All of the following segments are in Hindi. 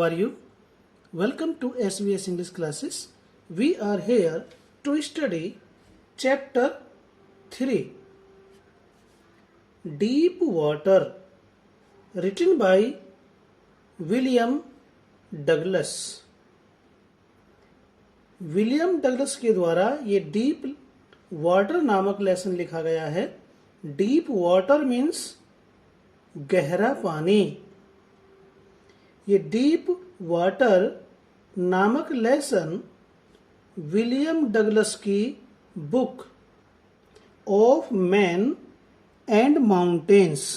are you? Welcome to SVS English classes. We are here to study chapter 3 Deep Water, written by William Douglas. William Douglas के द्वारा ये डीप वाटर नामक लेसन लिखा गया है. डीप वाटर मीन्स गहरा पानी. ये डीप वाटर नामक लेसन विलियम डगलस की book of man and mountains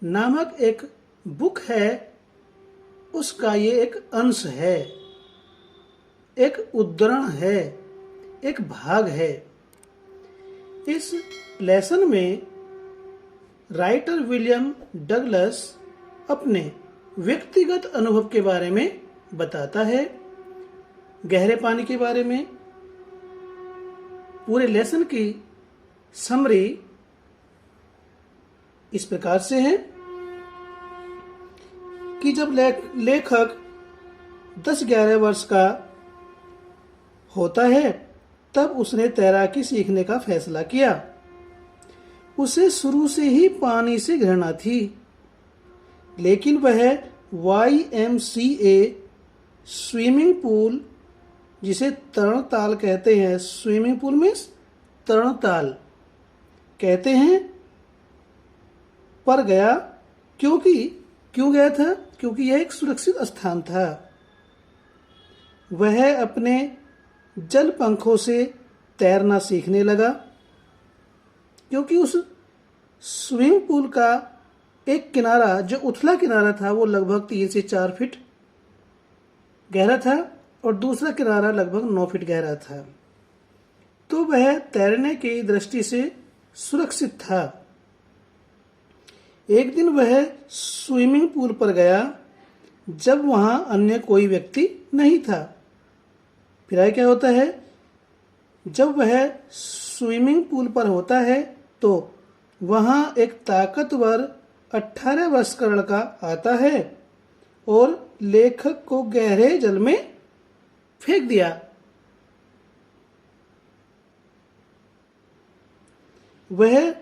नामक एक बुक है, उसका ये एक अंश है, एक उद्धरण है, एक भाग है. इस लेसन में राइटर विलियम डगलस अपने व्यक्तिगत अनुभव के बारे में बताता है, गहरे पानी के बारे में. पूरे लेसन की समरी इस प्रकार से है कि जब लेखक 10-11 वर्ष का होता है तब उसने तैराकी सीखने का फैसला किया. उसे शुरू से ही पानी से घृणा थी, लेकिन वह YMCA स्विमिंग पूल, जिसे तरणताल कहते हैं, स्विमिंग पूल मीन्स तरणताल कहते हैं, पर गया. क्यों गया था? क्योंकि यह एक सुरक्षित स्थान था. वह अपने जल पंखों से तैरना सीखने लगा, क्योंकि उस स्विमिंग पूल का एक किनारा, जो उथला किनारा था, वो लगभग 3 से 4 फीट गहरा था और दूसरा किनारा लगभग 9 फीट गहरा था. तो वह तैरने की दृष्टि से सुरक्षित था. एक दिन वह स्विमिंग पूल पर गया जब वहां अन्य कोई व्यक्ति नहीं था. फिर क्या होता है, जब वह स्विमिंग पूल पर होता है तो वहां एक ताकतवर 18 वर्ष का लड़का आता है और लेखक को गहरे जल में फेंक दिया. वह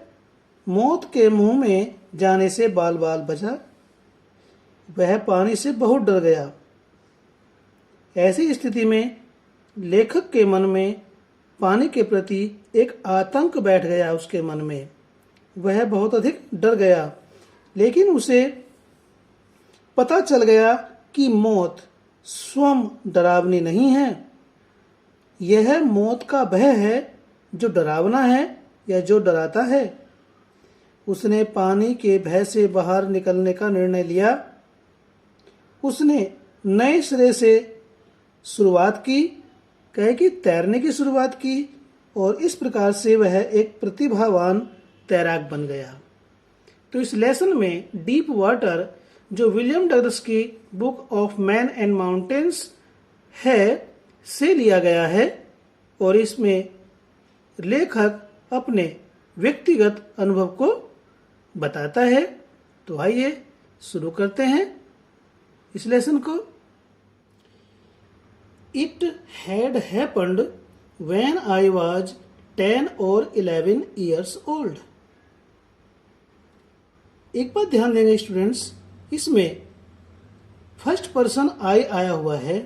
मौत के मुंह में जाने से बाल बाल बचा. वह पानी से बहुत डर गया. ऐसी स्थिति में लेखक के मन में पानी के प्रति एक आतंक बैठ गया. उसके मन में वह बहुत अधिक डर गया, लेकिन उसे पता चल गया कि मौत स्वयं डरावनी नहीं है. यह मौत का भय है जो डरावना है या जो डराता है. उसने पानी के भय से बाहर निकलने का निर्णय लिया. उसने नए सिरे से शुरुआत की, कहे कि तैरने की शुरुआत की, और इस प्रकार से वह एक प्रतिभावान तैराक बन गया. तो इस लेसन में डीप वाटर, जो विलियम डगलस की book of man and mountains है, से लिया गया है, और इसमें लेखक अपने व्यक्तिगत अनुभव को बताता है. तो आइए शुरू करते हैं इस लेसन को. It had happened when I was 10 or 11 years old. एक बात ध्यान देंगे स्टूडेंट्स, इसमें फर्स्ट पर्सन आई आया हुआ है,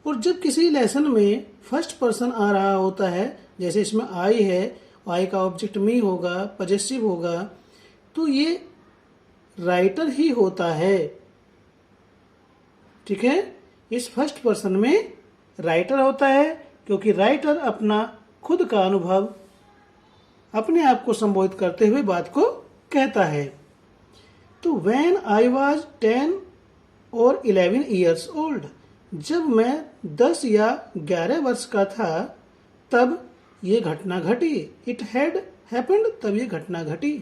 और जब किसी लेसन में फर्स्ट पर्सन आ रहा होता है, जैसे इसमें आई है, आई का ऑब्जेक्ट मी होगा, पजेसिव होगा, तो ये राइटर ही होता है. ठीक है, इस फर्स्ट पर्सन में राइटर होता है, क्योंकि राइटर अपना खुद का अनुभव अपने आप को संबोधित करते हुए बात को कहता है. तो when I was 10 और 11 years old, जब मैं 10 या 11 वर्ष का था तब ये घटना घटी. It had happened, तब ये घटना घटी.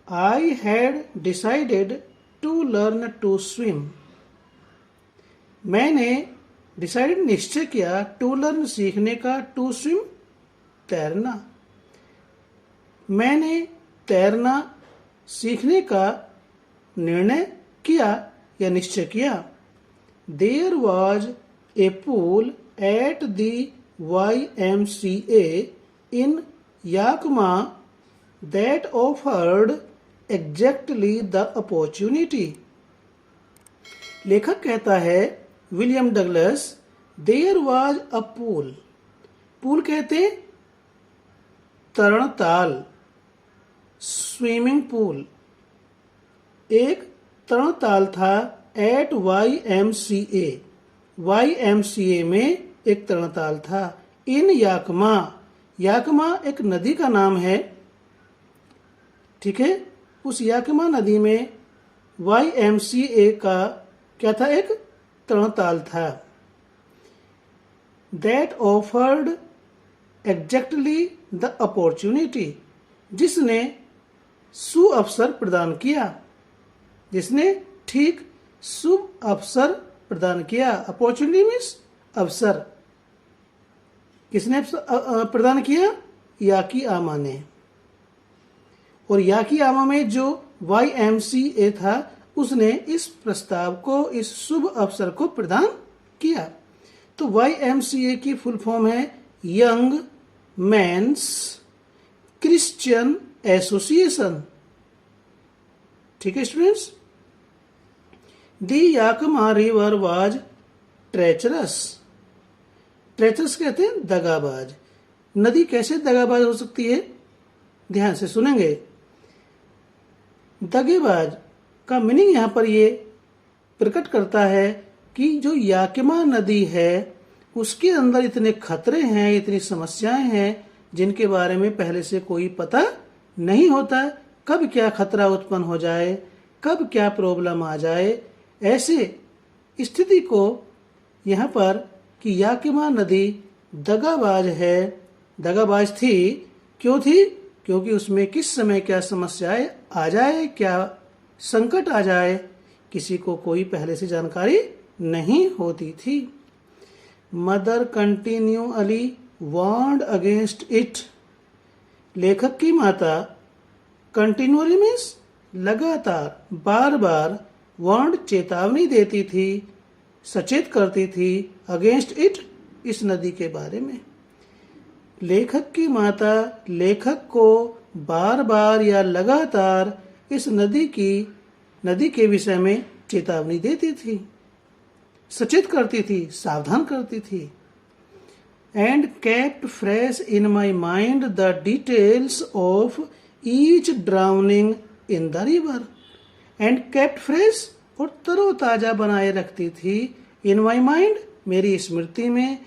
I had decided to learn to swim. मैंने डिसाइडेड निश्चय किया, टू लर्न सीखने का, टू स्विम तैरना. मैंने तैरना सीखने का निर्णय किया या निश्चय किया। There was a pool at the YMCA in Yakima that offered exactly the opportunity. लेखक कहता है William Douglas, there was a pool. Pool कहते तरणताल, स्विमिंग पूल। एक तरणताल था एट YMCA। YMCA में एक तरणताल था। इन याकमा, याकमा एक नदी का नाम है, ठीक है। उस याकमा नदी में YMCA का क्या था, एक तरणताल था। That offered exactly the opportunity, जिसने सुअवसर प्रदान किया, जिसने ठीक शुभ अवसर प्रदान किया। अपॉर्चुनिटी मीन्स अवसर। किसने प्रदान किया? याकी आमा ने। और याकी आमा में जो YMCA था उसने इस प्रस्ताव को, इस शुभ अवसर को प्रदान किया। तो YMCA की फुल फॉर्म है यंग मैन्स क्रिश्चियन एसोसिएशन। ठीक है students. The Yakima river was treacherous. Treacherous कहते हैं दगाबाज। नदी कैसे दगाबाज हो सकती है? ध्यान से सुनेंगे। दगेबाज का मीनिंग यहां पर ये प्रकट करता है कि जो याकिमा नदी है उसके अंदर इतने खतरे हैं, इतनी समस्याएं हैं जिनके बारे में पहले से कोई पता नहीं होता। कब क्या खतरा उत्पन्न हो जाए, कब क्या प्रॉब्लम आ जाए, ऐसे स्थिति को यहाँ पर कि याकिमा नदी दगाबाज है, दगाबाज थी। क्यों थी? क्योंकि उसमें किस समय क्या समस्याएं आ जाए, क्या संकट आ जाए, किसी को कोई पहले से जानकारी नहीं होती थी। Mother continually warned against it. लेखक की माता कंटिन्यूअली मीन्स लगातार, बार बार, वार्नड चेतावनी देती थी, सचेत करती थी, अगेंस्ट इट इस नदी के बारे में। लेखक की माता लेखक को बार बार या लगातार इस नदी के विषय में चेतावनी देती थी, सचेत करती थी, सावधान करती थी। And kept fresh in my mind the details of each drowning in the river. And kept fresh, और तरोताजा बनाए रखती थी, इन माई माइंड, मेरी स्मृति में,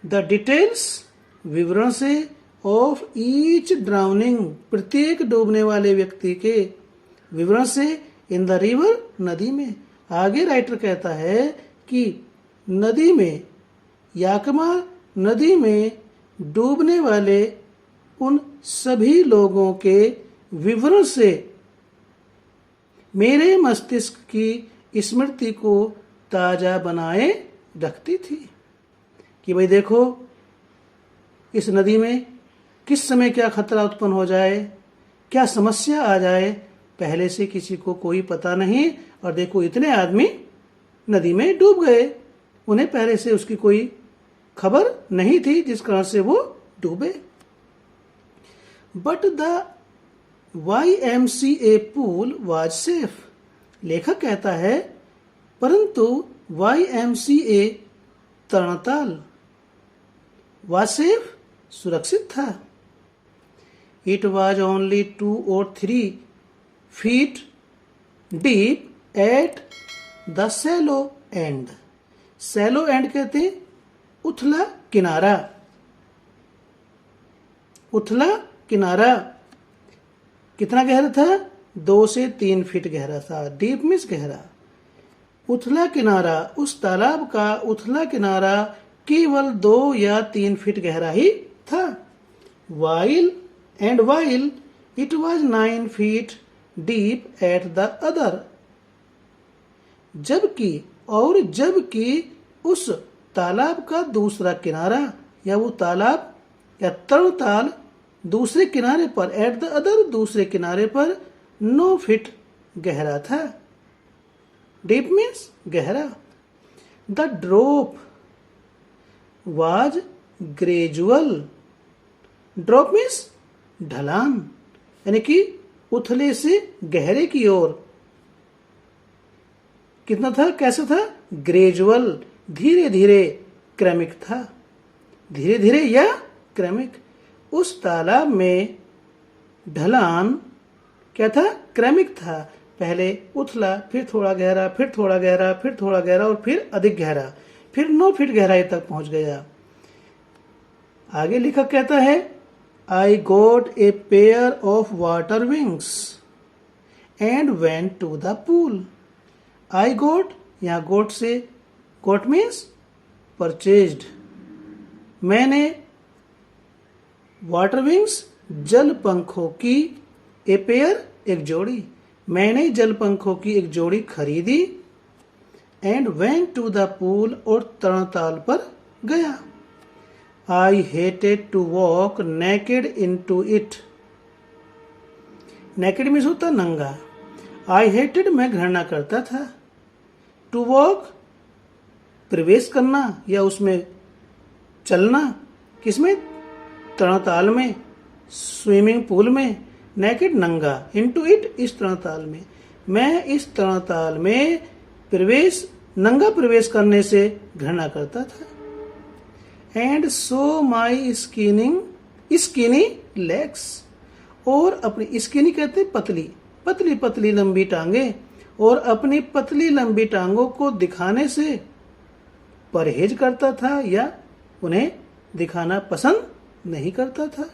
द डिटेल्स, विवरण से, ऑफ ईच ड्राउनिंग, प्रत्येक डूबने वाले व्यक्ति के विवरण से, इन द रिवर, नदी में। आगे राइटर कहता है कि नदी में, याकमा नदी में डूबने वाले उन सभी लोगों के विवरण से मेरे मस्तिष्क की स्मृति को ताजा बनाए रखती थी कि भाई देखो इस नदी में किस समय क्या खतरा उत्पन्न हो जाए, क्या समस्या आ जाए, पहले से किसी को कोई पता नहीं। और देखो इतने आदमी नदी में डूब गए, उन्हें पहले से उसकी कोई खबर नहीं थी जिस कारण से वो डूबे। But the YMCA pool was safe. लेखक कहता है परंतु YMCA तरणताल वाज सेफ, सुरक्षित था। It was only 2 or 3 feet deep at the shallow end। shallow end कहते हैं उथला किनारा। उथला किनारा कितना गहरा था? 2 से 3 फीट गहरा था। डीप मीन्स गहरा। उथला किनारा, उस तालाब का उथला किनारा केवल 2 या 3 फीट गहरा ही था। While it was 9 feet deep at the other। जबकि उस तालाब का दूसरा किनारा या वो तालाब या तरणताल दूसरे किनारे पर, एट द अदर, दूसरे किनारे पर 9 फीट गहरा था। डीप मीन्स गहरा। The drop was gradual. Drop means ढलान, यानी कि उथले से गहरे की ओर। कितना था, कैसा था? ग्रेजुअल, धीरे धीरे, क्रमिक था। धीरे धीरे या क्रमिक। उस तालाब में ढलान क्या था? क्रमिक था। पहले उथला, फिर थोड़ा गहरा, फिर थोड़ा गहरा, फिर थोड़ा गहरा और फिर अधिक गहरा, फिर 9 फीट गहराई तक पहुंच गया। आगे लेखक कहता है, I got a pair of water wings and went to the pool. I got, यहां गोट से, गोट मीन्स परचेज्ड। मैंने वाटर विंग्स, जल पंखों की, ए पेयर, एक जोड़ी, मैंने जल पंखों की एक जोड़ी खरीदी। And went to the pool, और तरणताल पर गया। I hated to walk naked into it. Naked means होता नंगा। आई हेटेड, मैं घृणा करता था। टू वॉक, प्रवेश करना या उसमें चलना। किसमें? तरणताल में, स्विमिंग पूल में। नेकेड, नंगा। इनटू इट, इस तरणताल में। मैं इस तरणताल में प्रवेश, नंगा प्रवेश करने से घृणा करता था। And so my skinny legs, और अपनी स्किनी कहते पतली, पतली पतली लंबी टांगे, और अपनी पतली लंबी टांगों को दिखाने से परहेज करता था या उन्हें दिखाना पसंद नहीं करता था।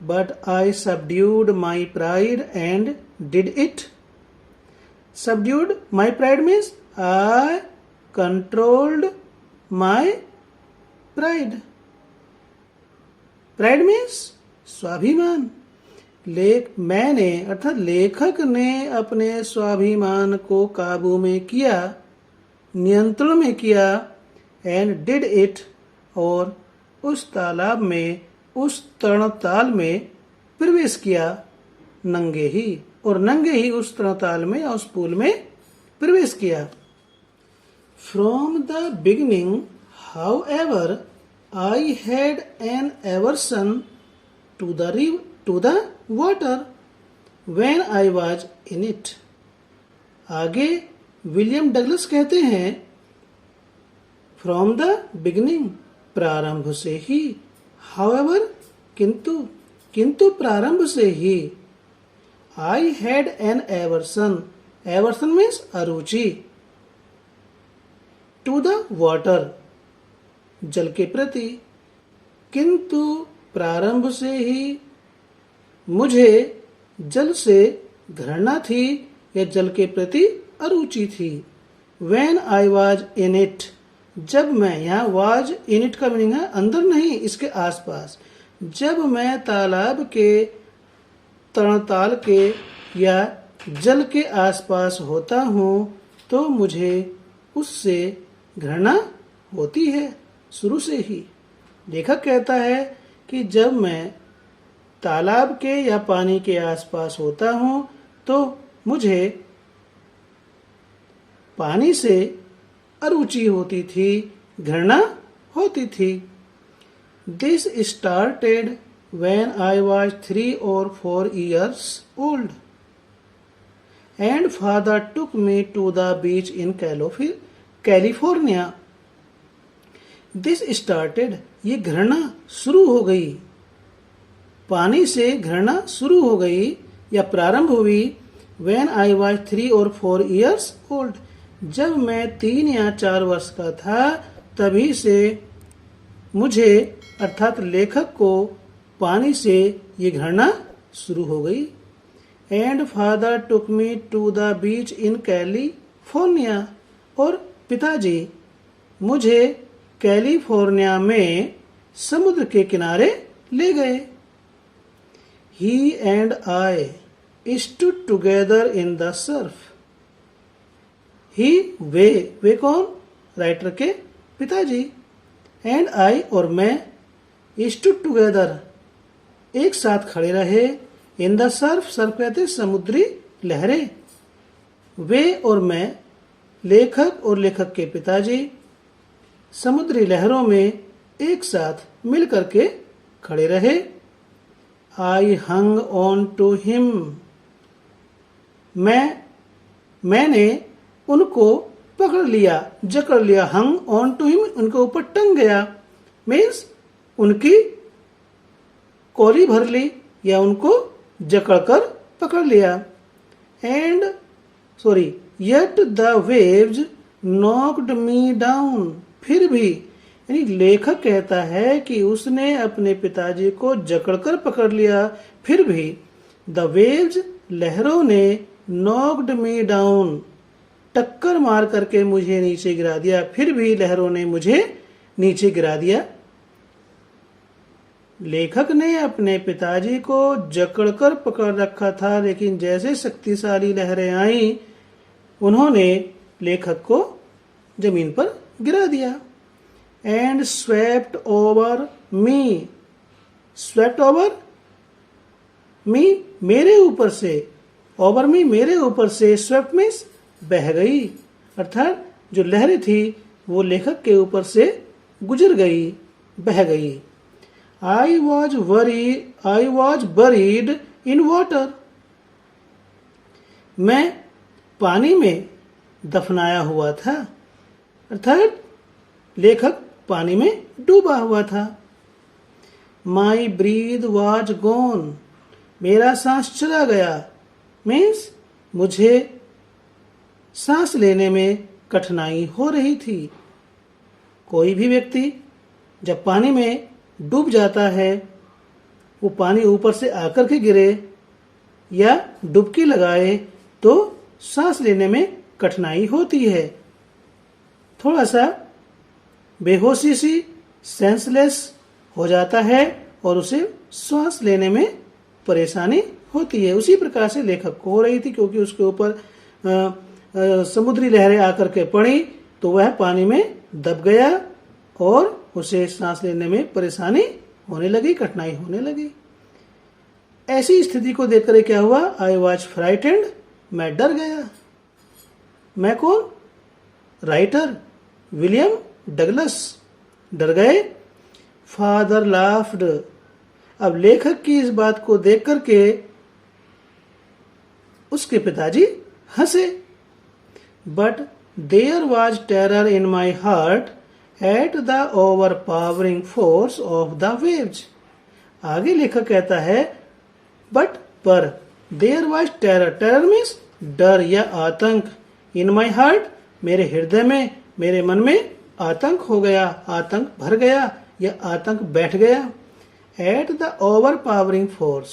But I subdued my pride and did it. Subdued my pride means I controlled my pride. Pride means स्वाभिमान। मैंने अर्थात लेखक ने अपने स्वाभिमान को काबू में किया, नियंत्रण में किया। एंड डिड इट, और उस तालाब में, उस तरणताल में प्रवेश किया नंगे ही, और नंगे ही उस तरणताल में या उस पूल में प्रवेश किया। From the beginning however I had an aversion to the water when I was in it। आगे विलियम डगलस कहते हैं, फ्रॉम द बिगिनिंग, प्रारंभ से ही, however, किंतु प्रारंभ से ही, I had an aversion, aversion means अरुचि, to the water, जल के प्रति। किंतु प्रारंभ से ही मुझे जल से घृणा थी या जल के प्रति अरुचि थी। When I was in it, जब मैं, यहाँ was in it का मीनिंग है अंदर नहीं, इसके आसपास। जब मैं तालाब के, तरणताल के या जल के आसपास होता हूँ तो मुझे उससे घृणा होती है शुरू से ही। लेखक कहता है कि जब मैं तालाब के या पानी के आसपास होता हूँ तो मुझे पानी से अरुचि होती थी, घृणा होती थी। This started when I was 3 or 4 years old and father took me to the beach in California। This started, ये घृणा शुरू हो गई, पानी से घृणा शुरू हो गई या प्रारंभ हुई। When I was 3 or 4 years old, जब मैं 3 या 4 वर्ष का था तभी से मुझे अर्थात लेखक को पानी से ये घृणा शुरू हो गई। And father took me to the beach in California, और पिताजी मुझे कैलिफोर्निया में समुद्र के किनारे ले गए। He and I stood together in the surf. He, वे कौन? राइटर के पिताजी। एंड आई, और मैं, स्टूड टुगेदर, एक साथ खड़े रहे। इन द सर्फ, सर्फ कहते समुद्री लहरें। वे और मैं, लेखक और लेखक के पिताजी, समुद्री लहरों में एक साथ मिल करके खड़े रहे। आई हंग ऑन टू हिम। मैंने उनको पकड़ लिया, जकड़ लिया। हंग ऑन टू हिम, उनके ऊपर टंग गया, मीन्स उनकी कोली भर ली या उनको जकड़कर पकड़ लिया। Yet the waves knocked me down. फिर भी, यानी लेखक कहता है कि उसने अपने पिताजी को जकड़कर पकड़ लिया, फिर भी द वेव्स, लहरों ने, नॉक्ड मी डाउन, टक्कर मार करके मुझे नीचे गिरा दिया। फिर भी लहरों ने मुझे नीचे गिरा दिया। लेखक ने अपने पिताजी को जकड़कर पकड़ रखा था, लेकिन जैसे शक्तिशाली लहरें आईं, उन्होंने लेखक को जमीन पर गिरा दिया। And swept over me. Swept over me, मेरे ऊपर से, ओवर मी, मेरे ऊपर से, स्वेप्ट मीन्स बह गई, अर्थात जो लहरें थी वो लेखक के ऊपर से गुजर गई, बह गई। I was buried in water. मैं पानी में दफनाया हुआ था, अर्थात लेखक पानी में डूबा हुआ था। My breath was gone. मेरा सांस चला गया, मीन्स मुझे सांस लेने में कठिनाई हो रही थी। कोई भी व्यक्ति जब पानी में डूब जाता है, वो पानी ऊपर से आकर के गिरे या डुबकी लगाए तो सांस लेने में कठिनाई होती है। थोड़ा सा बेहोशी सी, सेंसलेस हो जाता है और उसे सांस लेने में परेशानी होती है। उसी प्रकार से लेखक को हो रही थी, क्योंकि उसके ऊपर समुद्री लहरें आकर के पड़ी तो वह पानी में दब गया और उसे सांस लेने में परेशानी होने लगी, कठिनाई होने लगी। ऐसी स्थिति को देखकर क्या हुआ? आई वॉज फ्राइटेंड, मैं डर गया। मैं कौन? राइटर विलियम डगलस डर गए। Father laughed. अब लेखक की इस बात को देख करके उसके पिताजी हंसे। But there was terror in my heart at the overpowering force of the waves. आगे लेखक कहता है बट, पर, there was terror, terror means डर या आतंक, इन माई हार्ट, मेरे हृदय में, मेरे मन में आतंक हो गया, आतंक भर गया या आतंक बैठ गया। एट द ओवरपावरिंग फोर्स,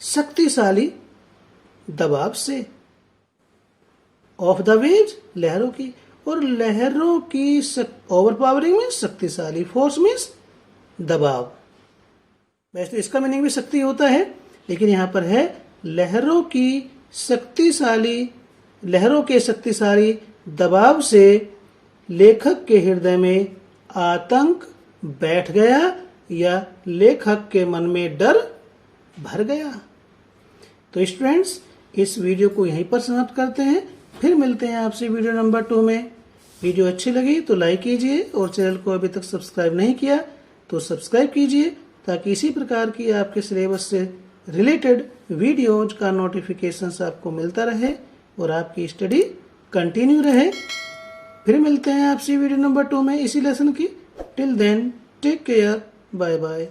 शक्तिशाली दबाव से, ऑफ द वेव्स, लहरों की, और लहरों की ओवरपावरिंग में शक्तिशाली, फोर्स मीन्स दबाव। वैसे तो इसका मीनिंग भी शक्ति होता है, लेकिन यहां पर है लहरों की शक्तिशाली, लहरों के शक्तिशाली दबाव से लेखक के हृदय में आतंक बैठ गया या लेखक के मन में डर भर गया। तो स्टूडेंट्स, इस वीडियो को यहीं पर समाप्त करते हैं, फिर मिलते हैं आपसे वीडियो नंबर 2 में। वीडियो अच्छी लगी तो लाइक कीजिए और चैनल को अभी तक सब्सक्राइब नहीं किया तो सब्सक्राइब कीजिए, ताकि इसी प्रकार की आपके सिलेबस से रिलेटेड वीडियोज का नोटिफिकेशंस आपको मिलता रहे और आपकी स्टडी कंटिन्यू रहे। फिर मिलते हैं आपसे वीडियो नंबर 2 में इसी लेसन की। Till then take care, bye bye.